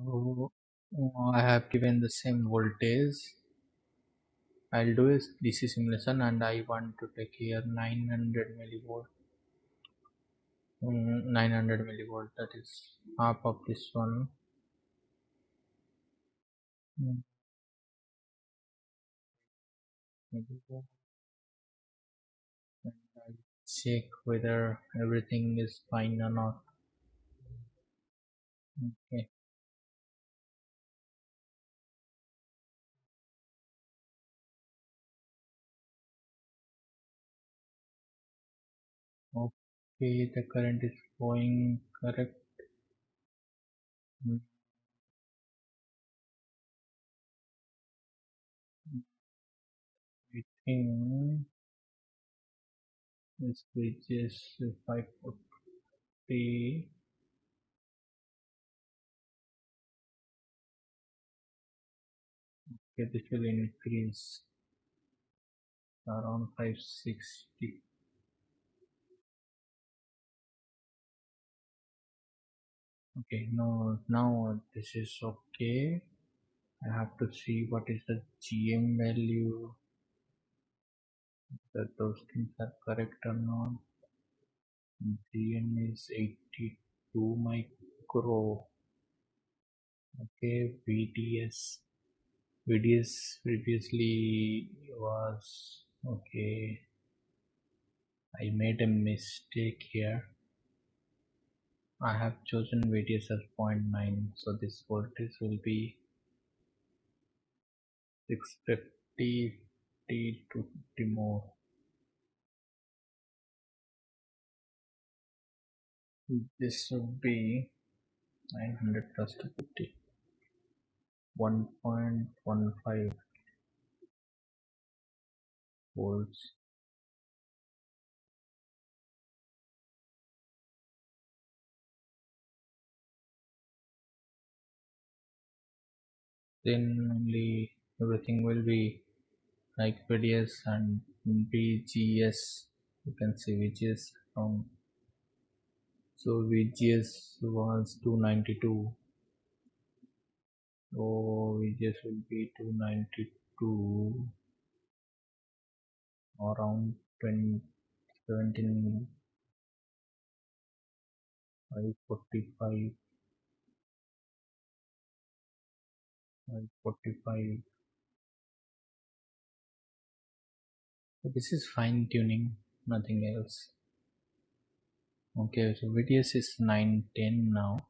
So I have given the same voltage. I'll do a DC simulation and I want to take here 900 millivolt. 900 millivolt, that is half of this one. Mm, millivolt. And I check whether everything is fine or not. Okay. Okay, the current is flowing correct. Mm, I think this bridge is 540. Okay, this will increase around 560. Okay, no, now this is okay. I have to see what is the GM value, that those things are correct or not. GM is 82 micro. Okay, VDS previously was okay. I made a mistake here. I have chosen VDS as 0.9, so this voltage will be 650 T to 50 more. This should be 900 plus 250, 1.15 volts. Then only everything will be like VDS and VGS. You can see VGS from, so VGS was 292. So VGS will be 292 around 20, 17, 545, 545. So this is fine tuning, nothing else. Okay, so VDS is 910 now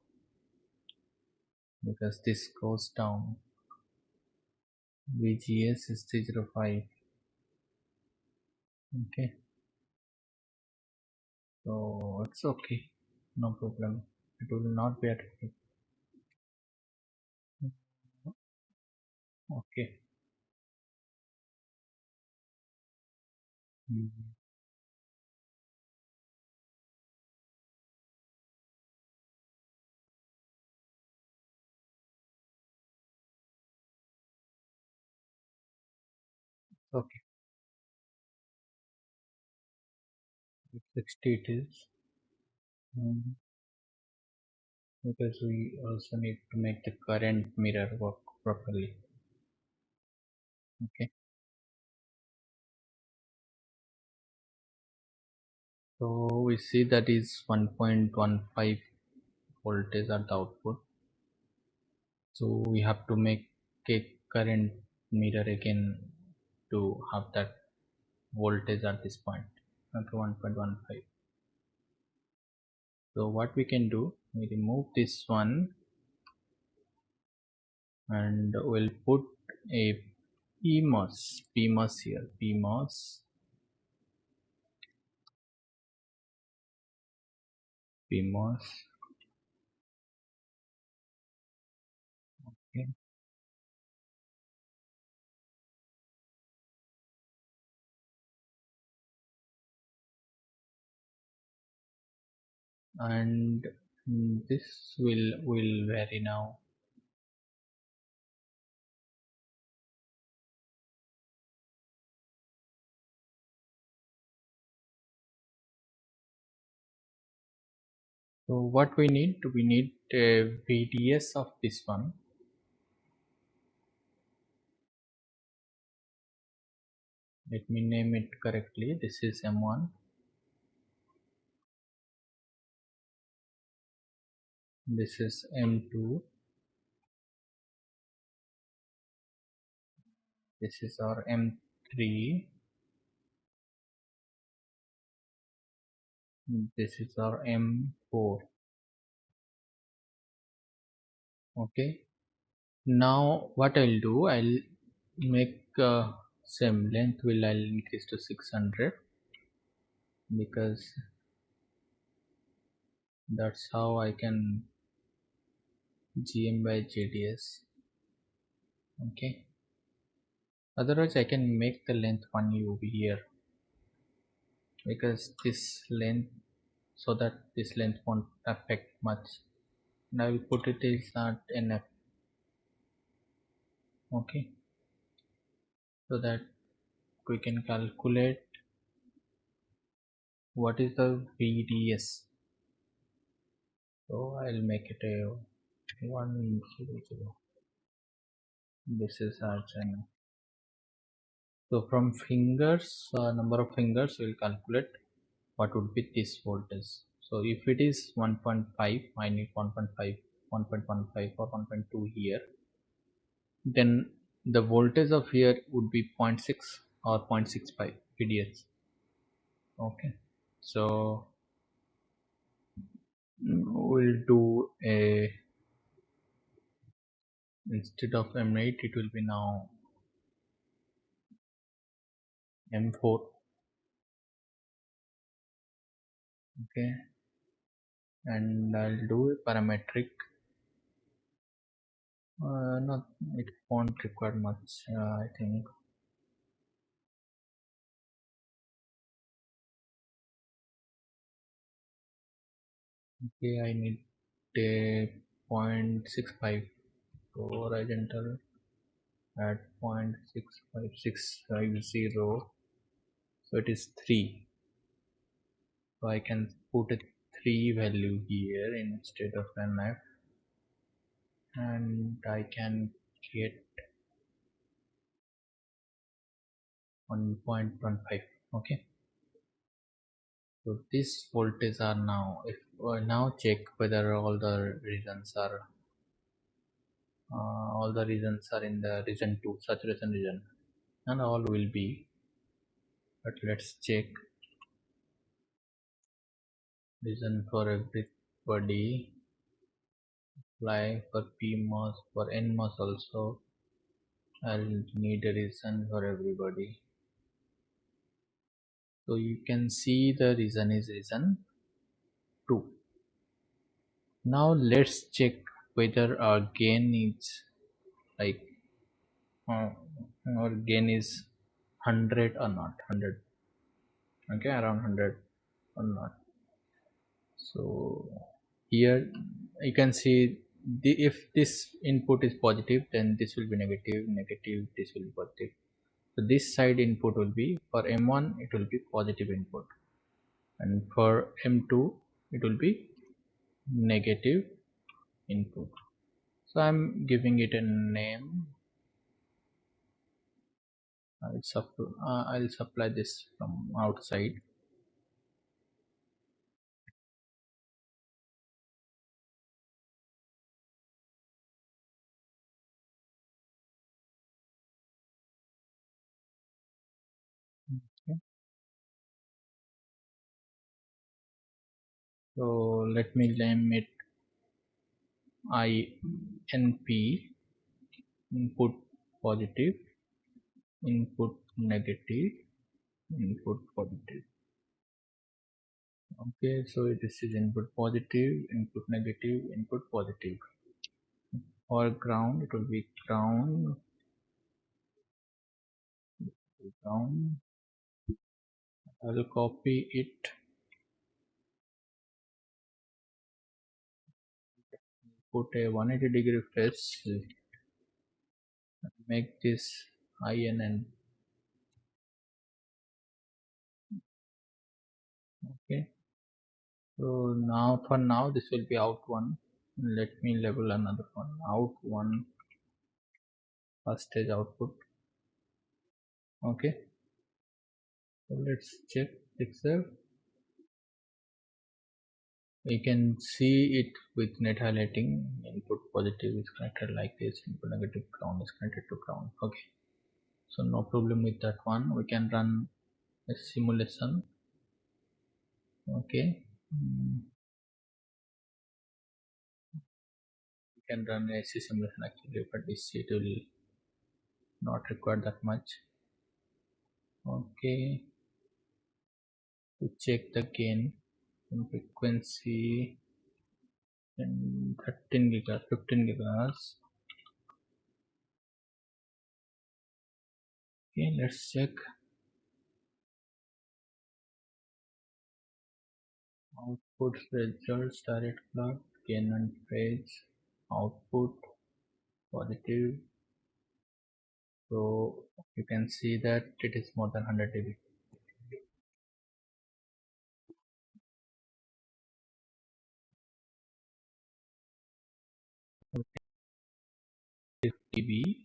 because this goes down. VGS is 305. Okay, so it's okay, no problem. It will not be affected. Okay. Mhm. Okay, 60 it is. Mhm. Because we also need to make the current mirror work properly. Okay, so we see that is 1.15 voltage at the output. So we have to make a current mirror again to have that voltage at this point. Okay, 1.15. So what we can do, we remove this one and we'll put a PMOS here, PMOS. Okay. And this will vary now. So what we need a VDS of this one. Let me name it correctly. This is M1. This is M2. This is our M3. This is our M4. Okay. Now what I'll do, I'll make same length I'll increase to 600 because that's how I can GM by JDS. Okay. Otherwise I can make the length 1 over here because this length, so that this length won't affect much. Now I will put it is at NF. Okay. So that we can calculate what is the VDS. So I'll make it a 100. This is our channel. So from fingers, number of fingers, we'll calculate what would be this voltage. So if it is 1.5, I need 1.5, 1.15 or 1.2 here. Then the voltage of here would be 0.6 or 0.65 VDS. Okay. So we'll do a, instead of M8 it will be now M4. Okay, and I'll do a parametric. Not, it won't require much, I think. Okay, I need a 0.65 horizontal at 0.65650, so it is 3. So I can put a 3 value here instead of NF, and I can get 1.15. Okay, so this voltage are now, if now check whether all the regions are in the region 2 saturation region, and all will be, but let's check region for everybody. Apply for PMOS, for NMOS also I'll need a region for everybody. So you can see the region is region 2. Now let's check whether our gain is like our gain is 100 or not. 100. Okay, around 100 or not. So here you can see if this input is positive, then this will be negative, negative, this will be positive. So this side input will be, for M1 it will be positive input, and for M2 it will be negative input. So I'm giving it a name. I'll supply this from outside. Okay. So let me name it INP, input positive, input negative, input positive. Okay, so this is input positive, input negative, input positive. For ground it will be ground, ground. I will copy it, put a 180-degree phase, make this INN. Okay, So now for now this will be out one. Let me label another one, out one, first stage output. Okay, so let's check pixel. You can see it with net highlighting. Input positive is connected like this, input negative ground is connected to ground. Okay, so no problem with that one. We can run a simulation. Okay, we can run a AC simulation actually, but this it will not require that much. Okay, to check the gain and frequency and 13 gigahertz, 15 gigahertz. Okay, let's check output results, direct plot, gain and phase, output positive. So you can see that it is more than 100 dB. 50 dB,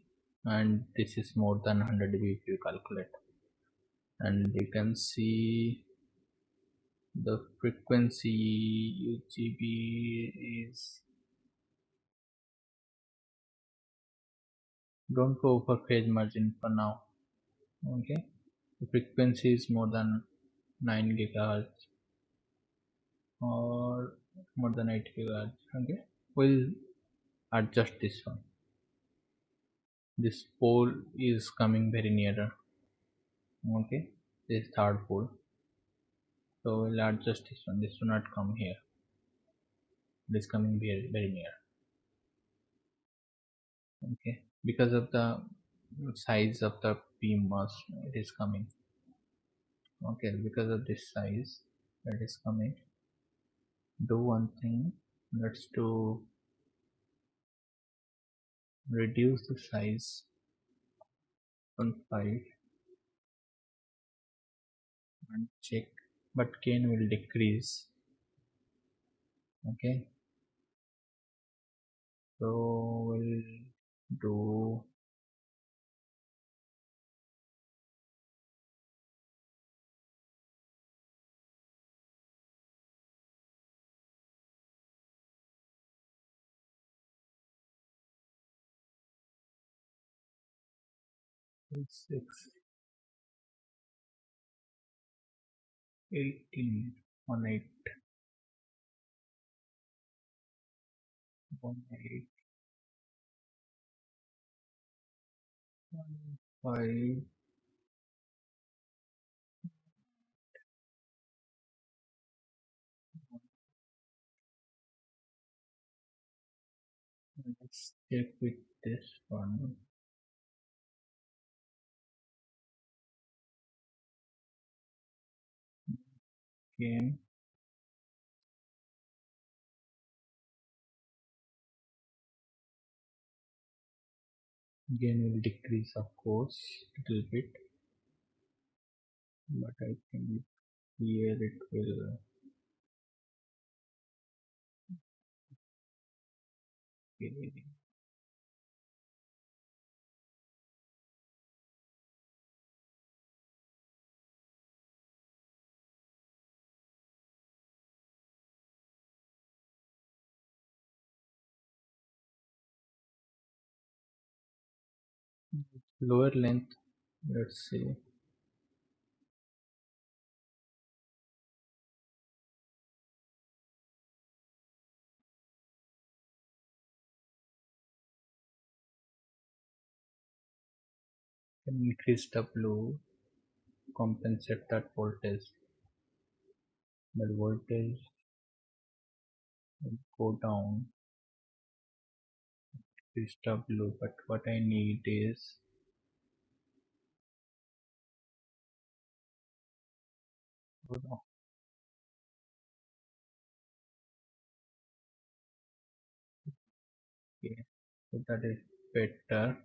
and this is more than 100 dB if you calculate. And you can see the frequency UGB is, don't go for phase margin for now. Okay, the frequency is more than 9 gigahertz or more than 8 gigahertz. Okay, we'll adjust this one. This pole is coming very nearer. Okay, this third pole, so we'll adjust this one. This will not come here, it is coming very, very near. Okay, because of the size of the beam mass, it is coming. Okay, because of this size that is coming, do one thing, let's do reduce the size on 5 and check, but gain will decrease. Okay, so we'll do 6, 18 on 8, 1, 8, 1, 5, let's check with this one. Gain, gain will decrease of course a little bit, but I think here it will be lower length. Let's see, can increase W, compensate that voltage. That voltage will go down, increase W, but what I need is go down. Okay, so that is better.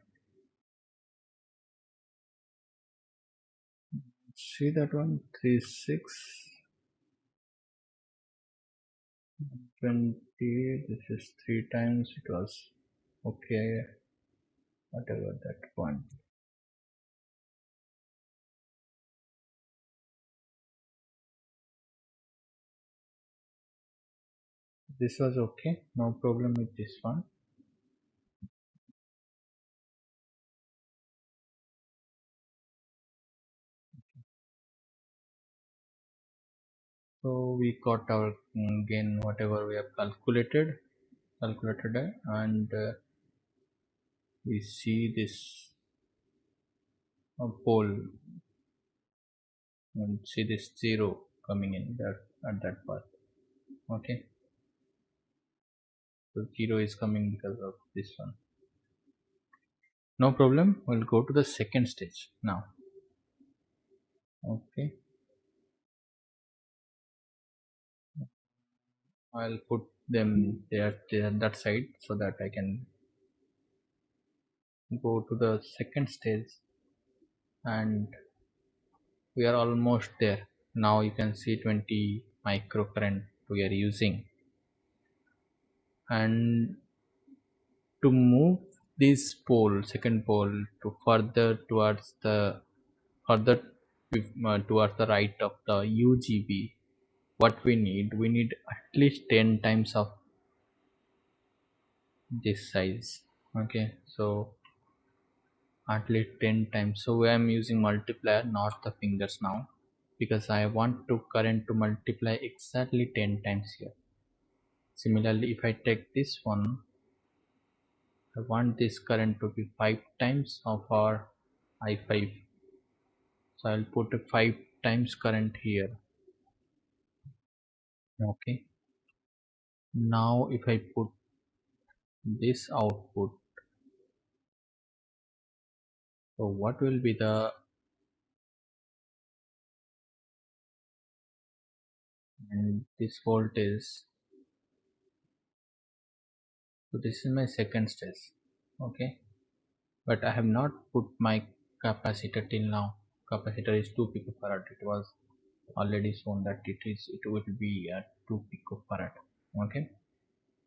See that one, 3, 6. 20, this is 3 times, it was okay, whatever that point. This was okay, no problem with this one. So we got our gain, whatever we have calculated it, and we see this pole, and see this 0 coming in there at that path. Okay, so 0 is coming because of this one. No problem, we'll go to the second stage now. Okay, I'll put them there that side so that I can go to the second stage, and we are almost there. Now you can see 20 microcurrent we are using, and to move this pole, second pole, to further towards the further towards the right of the UGB, what we need at least 10 times of this size. Okay, so at least 10 times. So I am using multiplier, not the fingers now, because I want to current to multiply exactly 10 times here. Similarly, if I take this one, I want this current to be 5 times of our I5. So I'll put a 5 times current here. Okay. Now if I put this output, so what will be the, and this voltage, so this is my second stage. Okay, but I have not put my capacitor till now. Capacitor is 2 picofarad. It was already shown that it will be at 2 picofarad. Okay,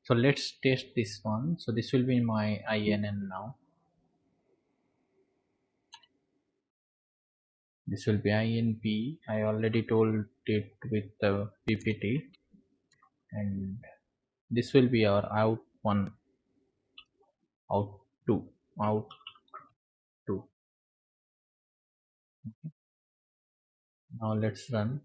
so let's test this one. So this will be my INN now. This will be INP. I already told it with the PPT, and this will be our out 1, out 2, out 2. Now let's run.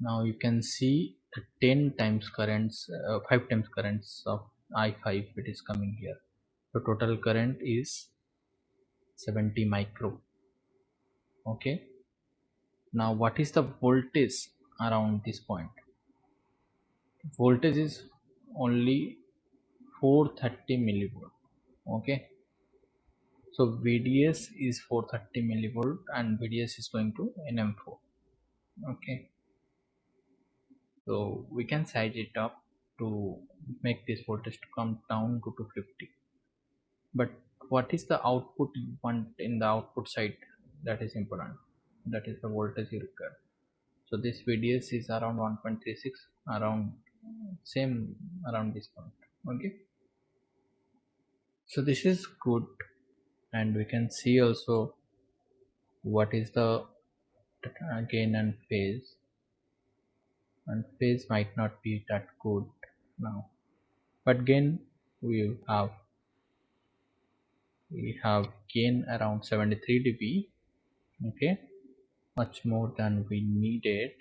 Now you can see the 10 times currents, 5 times currents of I5 it is coming here. The total current is 70 micro. Okay. Now what is the voltage around this point? Voltage is only 430 millivolt. Okay. So VDS is 430 millivolt and VDS is going to NM4. Okay. So we can size it up to make this voltage to come down to 250. But what is the output you want in the output side? That is important. That is the voltage you require. So this VDS is around 1.36, around same around this point. Okay. So this is good, and we can see also what is the gain and phase. And phase might not be that good now, but gain we have gain around 73 dB. Okay, much more than we needed,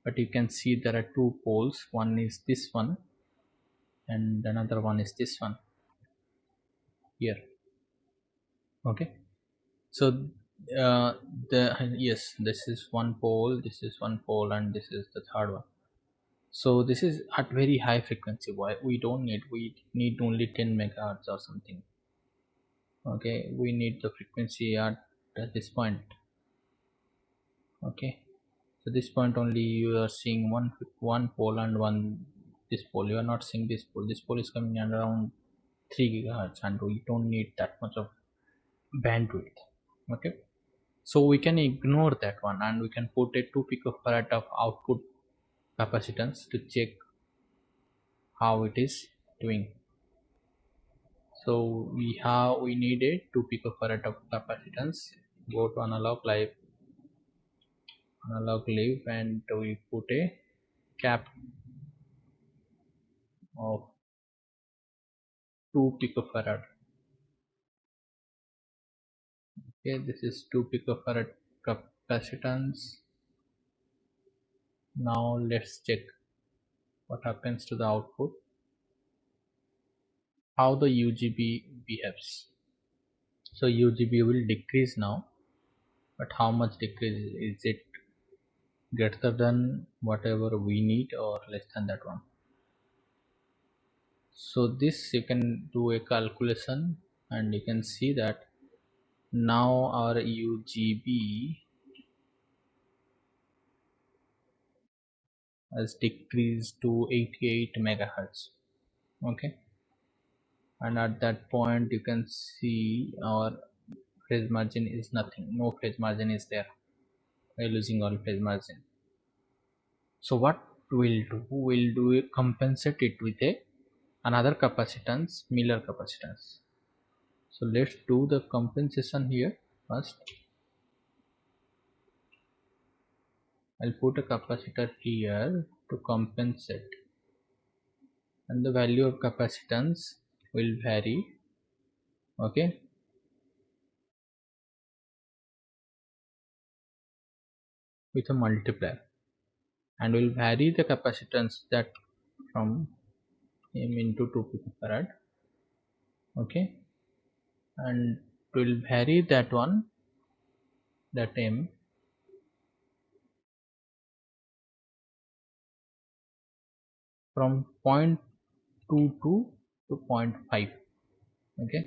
but you can see there are two poles. One is this one and another one is this one here. Okay, so the yes, this is one pole, this is one pole, and this is the third one. So this is at very high frequency. Why we need only 10 megahertz or something. Okay, we need the frequency at this point. Okay, so this point only you are seeing one pole and one this pole. You are not seeing this pole. This pole is coming at around 3 gigahertz, and we don't need that much of bandwidth. Okay, So we can ignore that one and we can put a 2 picofarad of output capacitance to check how it is doing. So we need a 2 picofarad of capacitance. Go to analog live and we put a cap of 2 picofarad. Okay, this is 2 picofarad capacitance. Now let's check what happens to the output, how the UGB behaves. So UGB will decrease now, but how much decrease? Is it greater than whatever we need or less than that one? So this you can do a calculation and you can see that now our UGB has decreased to 88 megahertz. Okay, and at that point you can see our phase margin is nothing, no phase margin is there. We're losing all phase margin. So what we'll do compensate it with another capacitance, Miller capacitance. So let's do the compensation here. First I'll put a capacitor here to compensate, and the value of capacitance will vary. Okay, with a multiplier, and will vary the capacitance that from m into 2 picofarad. Okay, and will vary that one, that m, from 0.22 to 0.5. Okay,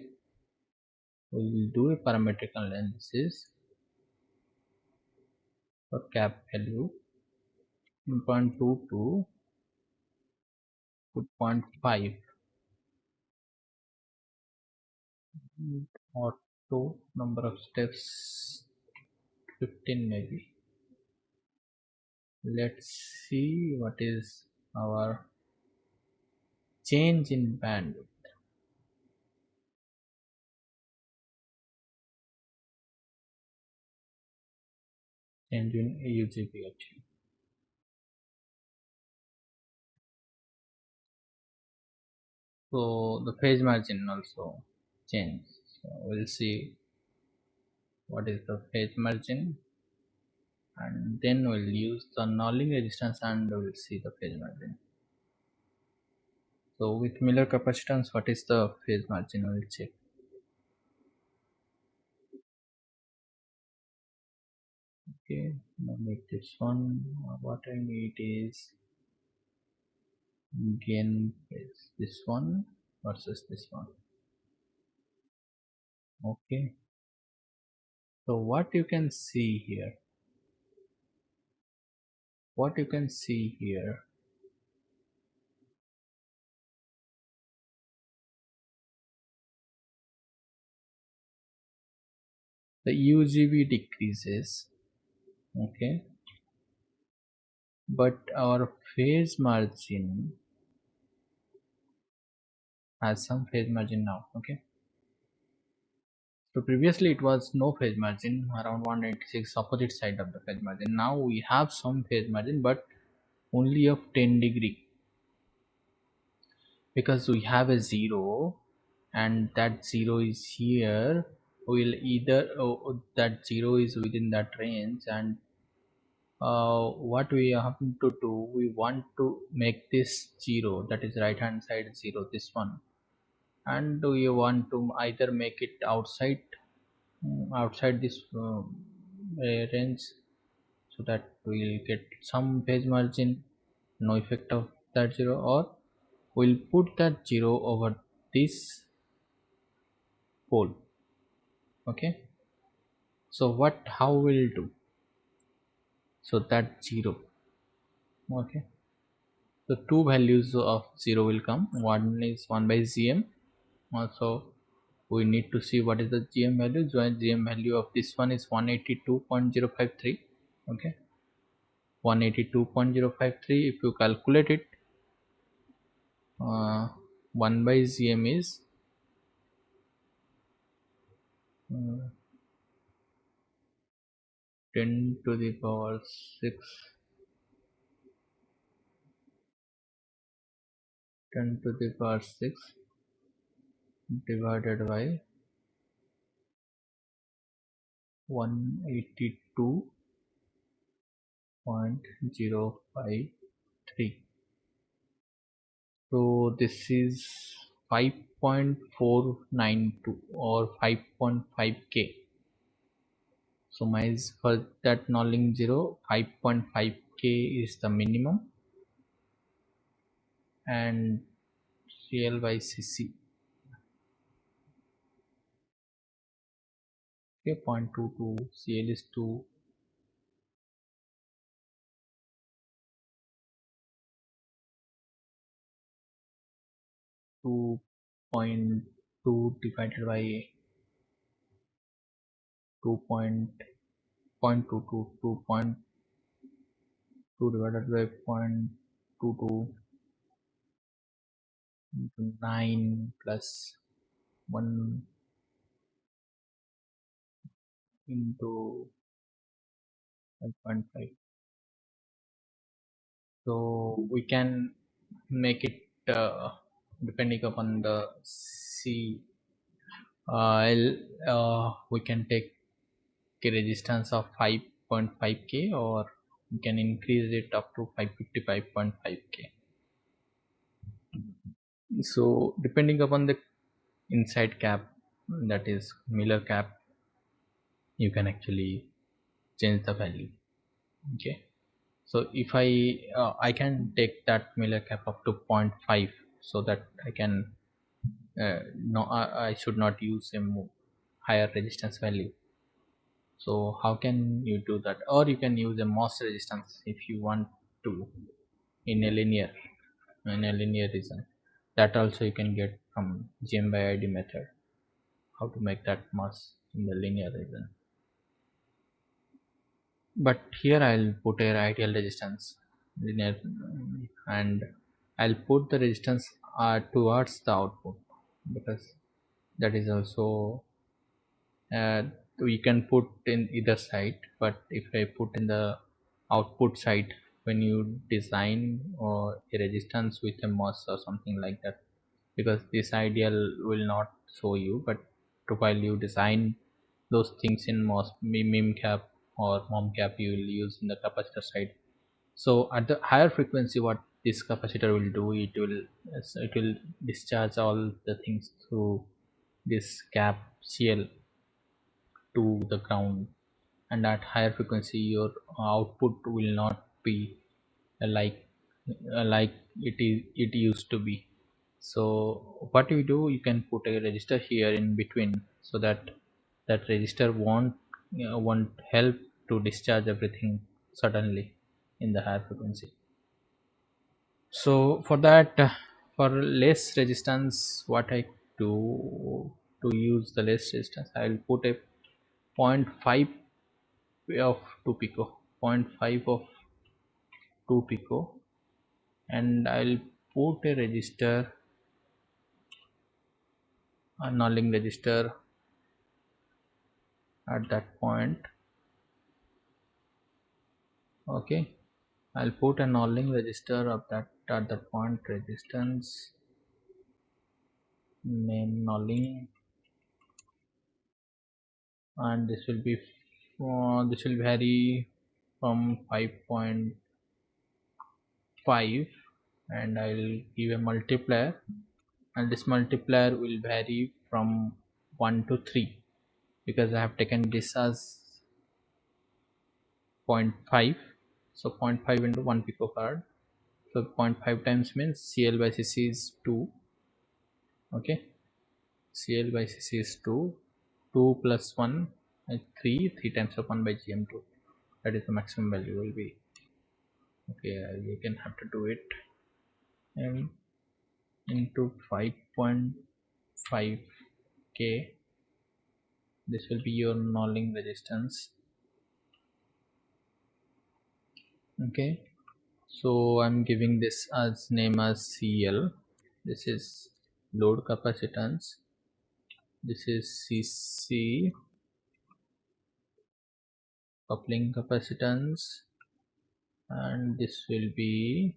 we will do a parametric analysis for cap value from 0.22 to 0.5. Auto number of steps 15 maybe. Let's see what is our change in bandwidth. Change in UGB actually. So the phase margin also change. So we'll see what is the phase margin, and then we'll use the Nulling resistance and we'll see the phase margin. So with Miller capacitance, what is the phase margin? We'll check. Okay, now make this one. What I need is gain phase, this one versus this one. Okay, so what you can see here, the UGB decreases. Okay, but our phase margin has some phase margin now. Okay, so previously it was no phase margin, around 196, opposite side of the phase margin. Now we have some phase margin, but only of 10 degree, because we have a 0 and that 0 is here. Will either that 0 is within that range, and what we have to do, we want to make this 0, that is right hand side 0, this one, and we want to either make it outside this range, so that we'll get some phase margin, no effect of that 0, or we'll put that 0 over this pole. Okay, so how we'll do, so that 0. Okay, so two values of 0 will come. One is 1 by gm, also we need to see what is the GM value. So GM value of this one is 182.053. Okay, 182.053. If you calculate it, 1 by GM is 10 to the power 6, 10 to the power 6 divided by 182.053. So this is 5.492 or 5.5k. So my for that Nulling 0, 5.5k is the minimum, and CL by CC, okay, 0.22, CL is 2, 2.2 divided by 2.22, 2.2 divided by 0.22 into 9 plus 1 into 5.5. So we can make it depending upon the C. We can take a resistance of 5.5k, or we can increase it up to 555.5k. So depending upon the inside cap, that is Miller cap, you can actually change the value. Okay, so if I can take that Miller cap up to 0.5, so that I can no, I should not use a higher resistance value. So how can you do that? Or you can use a MOS resistance if you want to, in a linear reason. That also you can get from GM by ID method, how to make that MOS in the linear reason. But here I'll put a ideal resistance linear, and I'll put the resistance towards the output, because that is also we can put in either side. But if I put in the output side, when you design or a resistance with a MOS or something like that, because this ideal will not show you, but while you design those things in MOS, mim cap or mom cap, you will use in the capacitor side. So at the higher frequency, what this capacitor will do, it will discharge all the things through this cap CL to the ground, and at higher frequency your output will not be like it used to be. So what you do, you can put a register here in between, so that that register won't help to discharge everything suddenly in the higher frequency. So for that, for less resistance, what I do to use the less resistance, I will put a zero point 0.5 of 2 pico, zero point 0.5 of 2 pico, and I'll put a register, a Nulling register at that point. Okay, I'll put a Nulling register of that at that point, resistance name Nulling, and this will be this will vary from 5.5, and I'll give a multiplier, and this multiplier will vary from 1 to 3, because I have taken this as 0.5. So 0.5 into 1 picofarad, so 0.5 times means CL by CC is 2. Okay, CL by CC is 2, 2 plus 1 is 3, 3 times of 1 by GM2, that is the maximum value will be. Okay, you can have to do it, and into 5.5 K. This will be your Nulling resistance. Okay, so I'm giving this as name as CL. This is load capacitance. This is CC, coupling capacitance, and this will be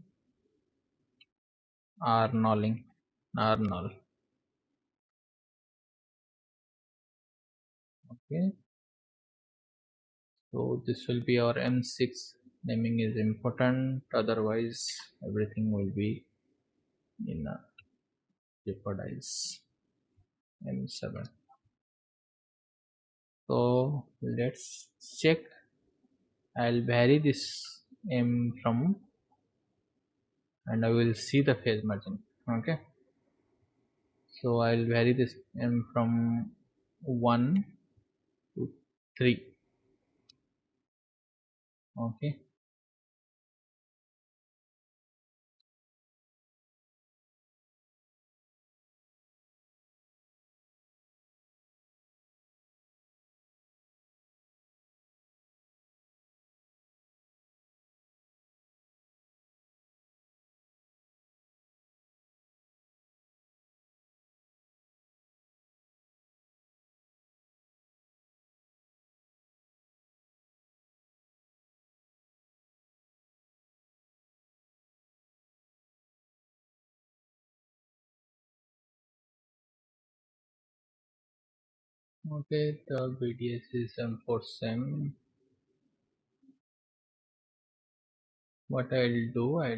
R Nulling, R null. Okay, so this will be our M6. Naming is important, otherwise everything will be in a jeopardize. M7. So let's check. I'll vary this M from, and I will see the phase margin. Okay, so I'll vary this M from 1 to 3. Okay, okay, the VDS is M4 SEM. What I'll do a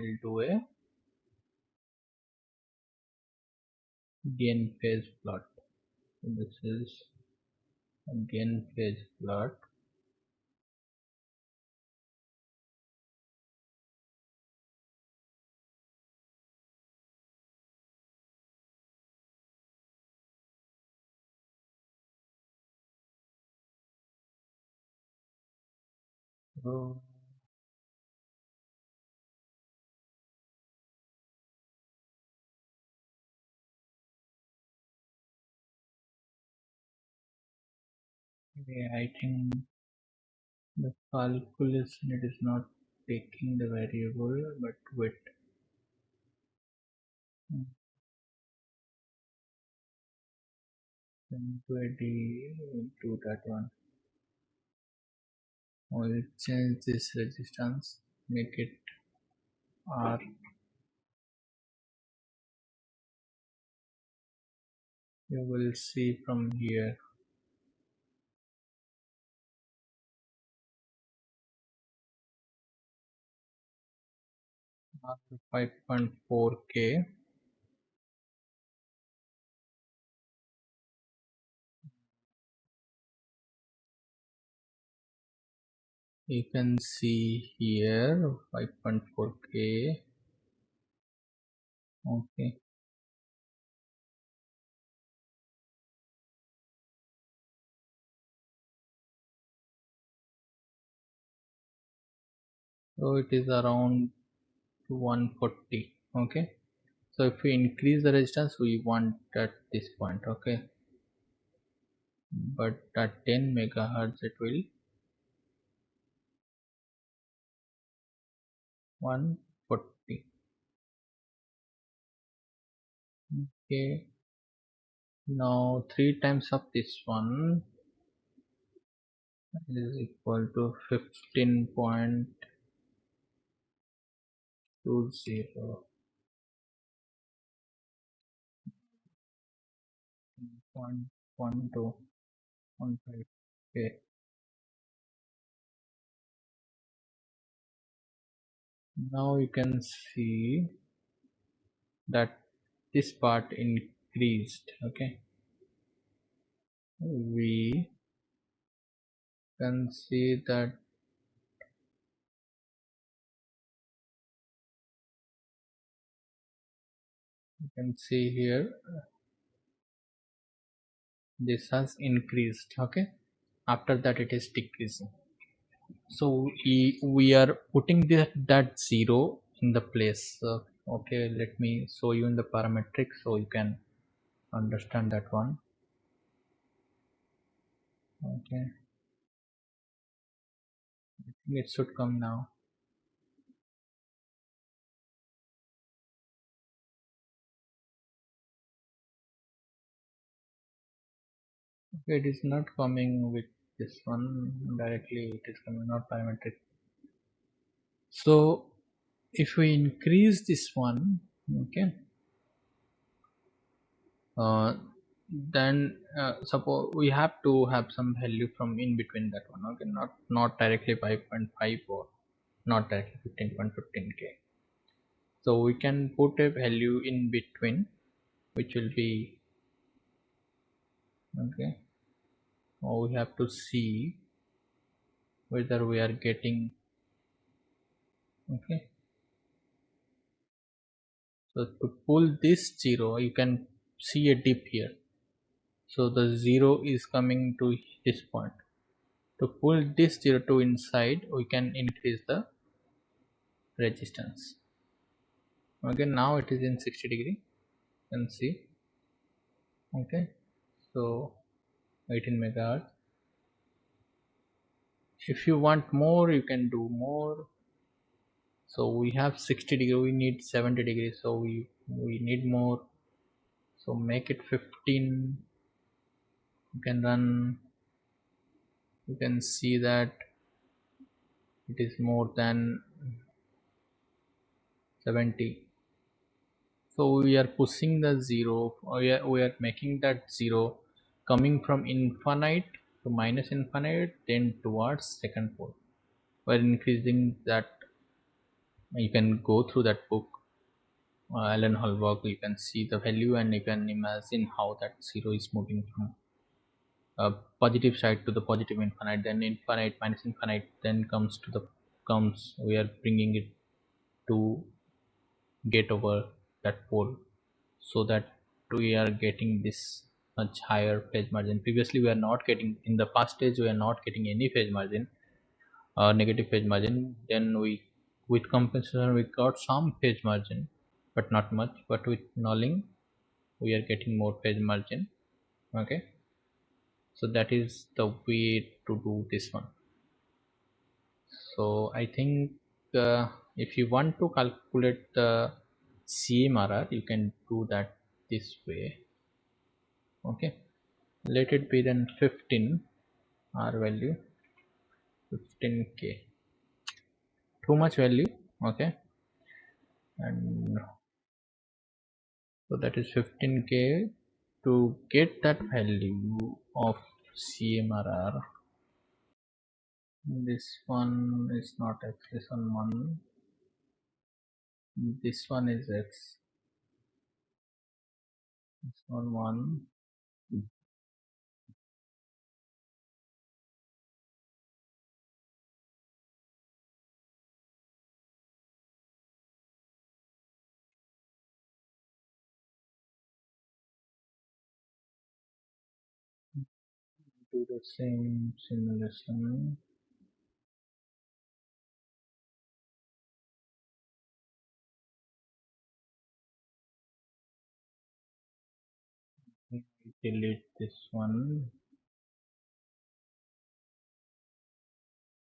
gain phase plot. This is a gain phase plot. So yeah, I think the calculation it is not taking the variable, but wait. 20 into that one. I will change this resistance, make it R. You will see from here R 5.4K. You can see here 5.4K. Okay, so it is around 140. Okay, so if we increase the resistance, we want at this point. Okay, but at 10 megahertz it will 140. Okay, now 3 times of this one is equal to 15.20, 0.1215. Okay, now you can see that this part increased. Okay, we can see that you can see here this has increased. Okay, after that it is decreasing. So we are putting that 0 in the place. Okay, let me show you in the parametric so you can understand that one. Okay, I think it should come now. Okay, it is not coming with this one directly, it is coming not parametric. So if we increase this one, okay, uh, then suppose we have to have some value from in between that one, okay, not directly 5.5 or not directly 15.15k. So we can put a value in between, which will be okay. Now we have to see whether we are getting okay. So to pull this 0, you can see a dip here. So the 0 is coming to this point. To pull this 0 to inside, we can increase the resistance. Okay, now it is in 60 degree. You can see. Okay, so 18 megahertz. If you want more, you can do more. So we have 60 degree, we need 70 degrees, so we need more. So make it 15. You can run, you can see that it is more than 70. So we are pushing the 0, we are making that 0 coming from infinite to minus infinite, then towards second pole. We're increasing that. You can go through that book, Alan Holberg. You can see the value and you can imagine how that 0 is moving from positive side to the positive infinite, then infinite minus infinite, then comes to the comes we are bringing it to get over that pole, so that we are getting this much higher phase margin. Previously we are not getting, in the past stage we are not getting any phase margin, negative phase margin. Then we, with compensation, we got some phase margin but not much, but with nulling we are getting more phase margin. Okay, so that is the way to do this one. So I think if you want to calculate the CMRR, you can do that this way. Okay, let it be then 15 R value, 15k, too much value. Okay, and so that is 15k. To get that value of CMRR, this one is not X, this one, this one is X, this one. Do the same simulation. Delete this one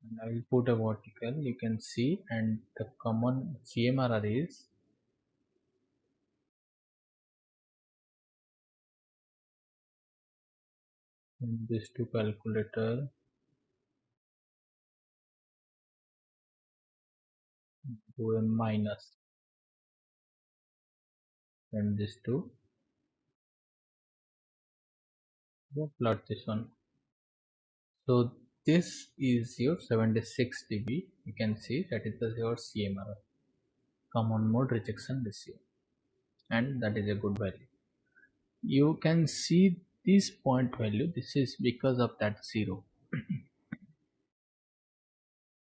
and I will put a vertical, you can see, and the common CMRR is in this two calculator, do a minus, and this two, plot this one. So this is your 76 dB. You can see that is your CMRR, common mode rejection ratio, and that is a good value. You can see this point value, this is because of that 0.